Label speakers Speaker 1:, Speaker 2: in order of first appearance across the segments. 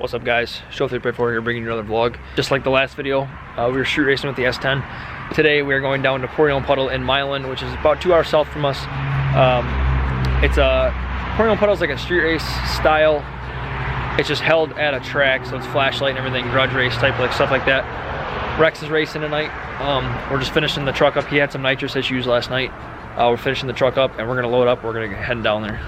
Speaker 1: What's up, guys? Show3 here, bringing you another vlog. Just like the last video, we were street racing with the S10. Today we are going down to Puddle in Milan, which is about 2 hours south from us. It's a Puddle is like a street race style. It's just held at a track, so it's flashlight and everything, grudge race type, like stuff like that. Rex is racing tonight. We're just finishing the truck up. He had some nitrous issues last night. We're finishing the truck up and we're gonna load up. We're gonna head down there.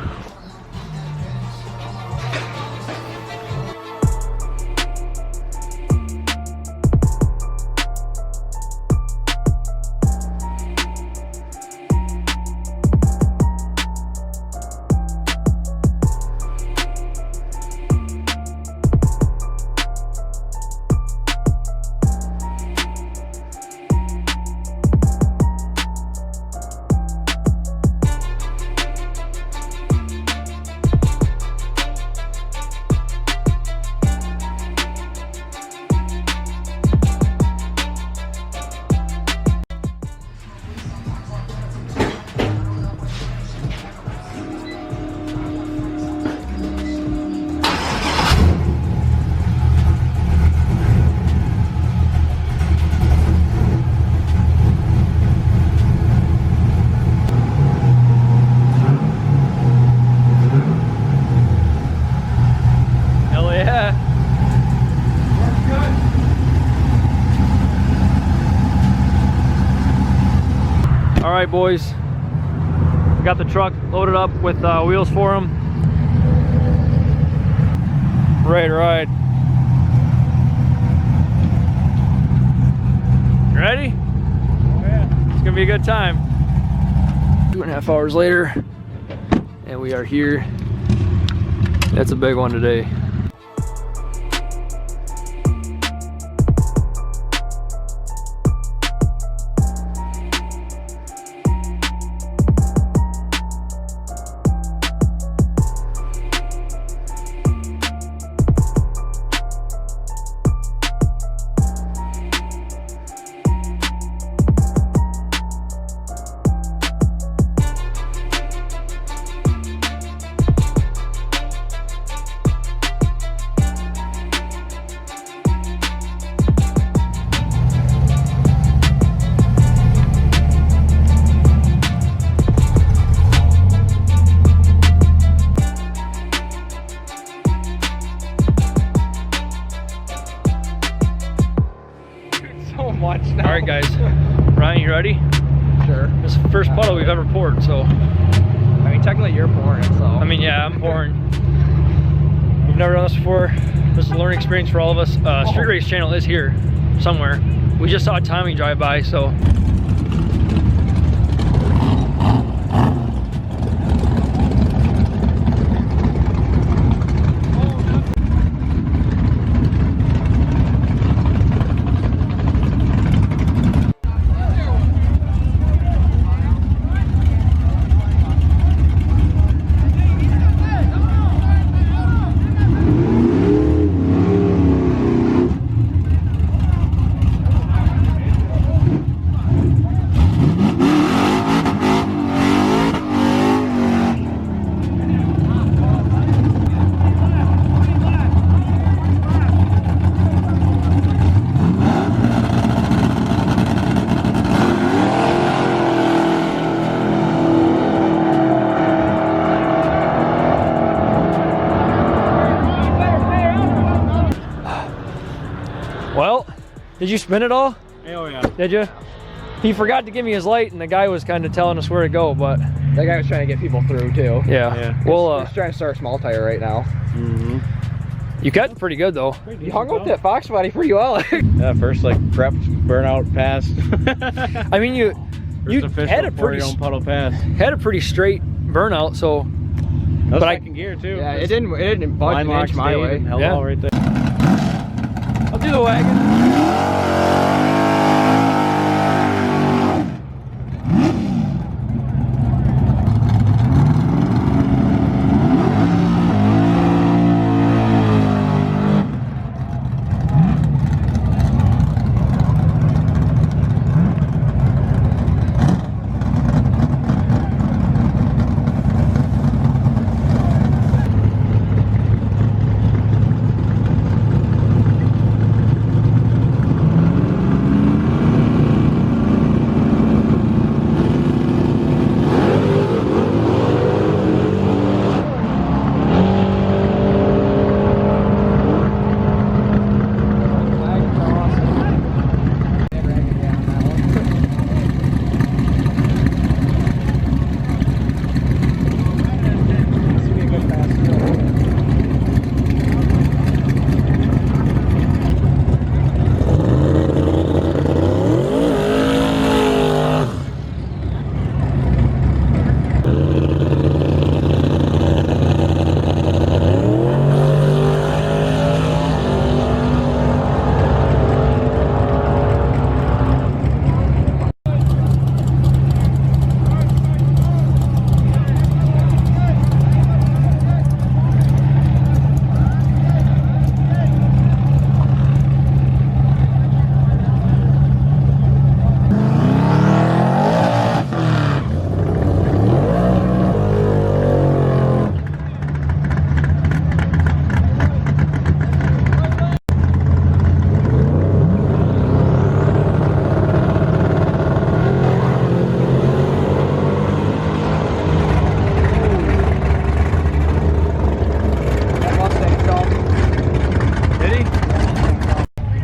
Speaker 1: Alright, boys, we got the truck loaded up with wheels for them. Ready to ride. Ready? Oh, yeah. It's gonna be a good time. 2.5 hours later, and we are here. That's a big one today. Alright, guys, Ryan, you ready?
Speaker 2: Sure.
Speaker 1: This is the first puddle we've ever poured, so.
Speaker 2: I mean, technically you're pouring, so.
Speaker 1: I mean, yeah, I'm pouring. We've never done this before. This is a learning experience for all of us. Street Race channel is here somewhere. We just saw Tommy drive by, so. Well, did you spin it all?
Speaker 2: Oh yeah.
Speaker 1: Did you? He forgot to give me his light, and the guy was kind of telling us where to go, but
Speaker 2: that guy was trying to get people through too.
Speaker 1: Yeah. Well,
Speaker 2: he's trying to start a small tire right now.
Speaker 1: You cut pretty good though.
Speaker 2: You hung with that Fox body pretty well.
Speaker 3: Yeah, first like prep, burnout, pass.
Speaker 1: I mean, you had a pretty straight burnout, so.
Speaker 3: That was second gear too.
Speaker 2: Yeah, it didn't budge an inch my way.
Speaker 3: Hello, right there.
Speaker 1: I'll do the wagon.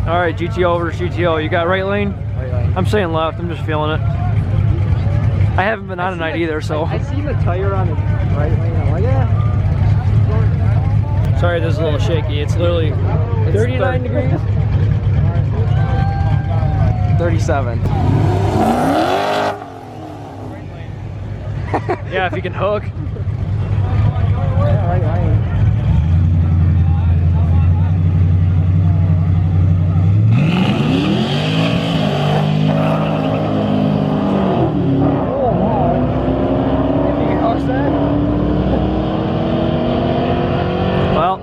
Speaker 1: All right, GTO over GTO. You got right lane?
Speaker 2: Right lane.
Speaker 1: I'm saying left. I'm just feeling it. I haven't been on tonight either, so.
Speaker 2: I seen the tire on the right lane. I'm like, yeah.
Speaker 1: Sorry, this is a little shaky. It's literally 39 degrees.
Speaker 2: 37.
Speaker 1: Yeah, if you can hook.
Speaker 2: Yeah, right lane.
Speaker 1: Well,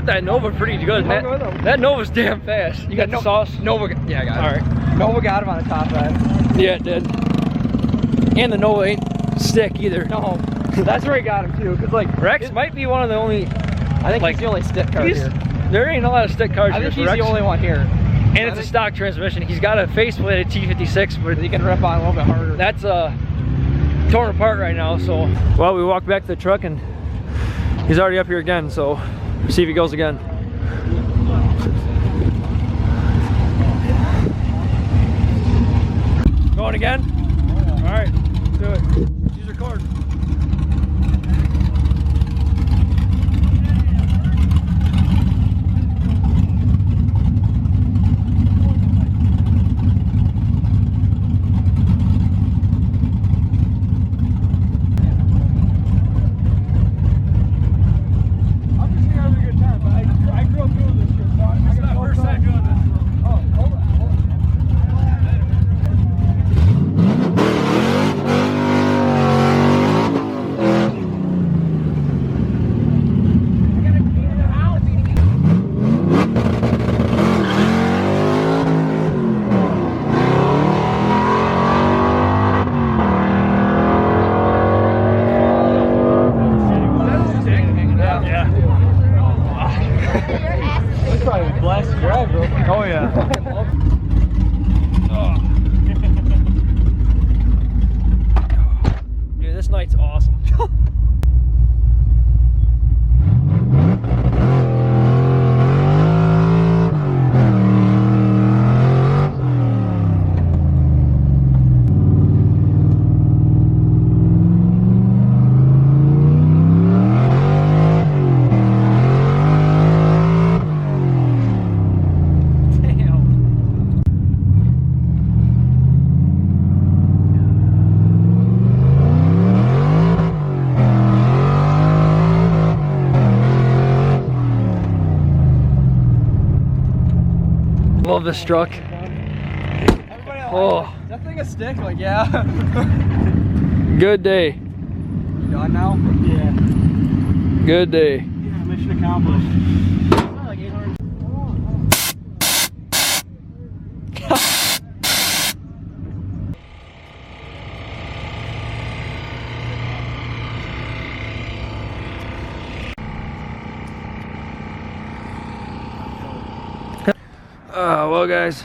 Speaker 1: that Nova pretty good. That Nova's damn fast. You got the sauce?
Speaker 2: Nova, yeah, I got it.
Speaker 1: All right.
Speaker 2: Nova got him on the top end.
Speaker 1: Yeah, it did. And the Nova ain't stick either.
Speaker 2: No, that's where he got him too. Cause like
Speaker 1: Rex might be one of the only.
Speaker 2: I think he's the only stick car here.
Speaker 1: There ain't a lot of stick cars.
Speaker 2: I think
Speaker 1: here,
Speaker 2: he's
Speaker 1: Rex.
Speaker 2: the only one here.
Speaker 1: And it's a stock transmission. He's got a faceplated T56, but
Speaker 2: he can rip on a little bit harder.
Speaker 1: That's torn apart right now. So, well, we walked back to the truck and he's already up here again. So, see if he goes again. Going again? All right, let's do it. Use your cord. Oh yeah. Dude, this night's awesome. Love this truck. Oh,
Speaker 2: that thing a stick? Like, yeah.
Speaker 1: Good day.
Speaker 2: You done now? Yeah.
Speaker 1: Good day.
Speaker 3: Yeah, mission accomplished.
Speaker 1: Well guys,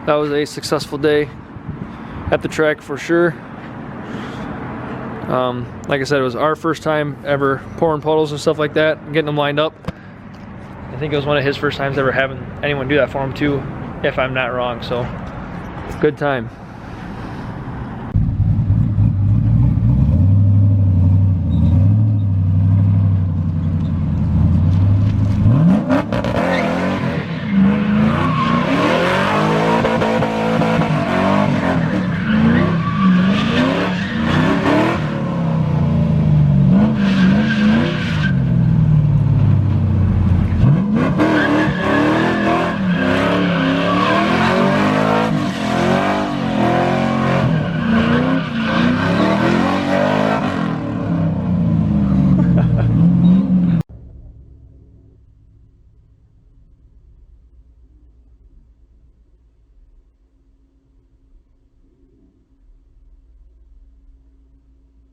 Speaker 1: that was a successful day at the track for sure. Like I said, it was our first time ever pouring puddles and stuff like that, getting them lined up. I think it was one of his first times ever having anyone do that for him too, if I'm not wrong, so good time.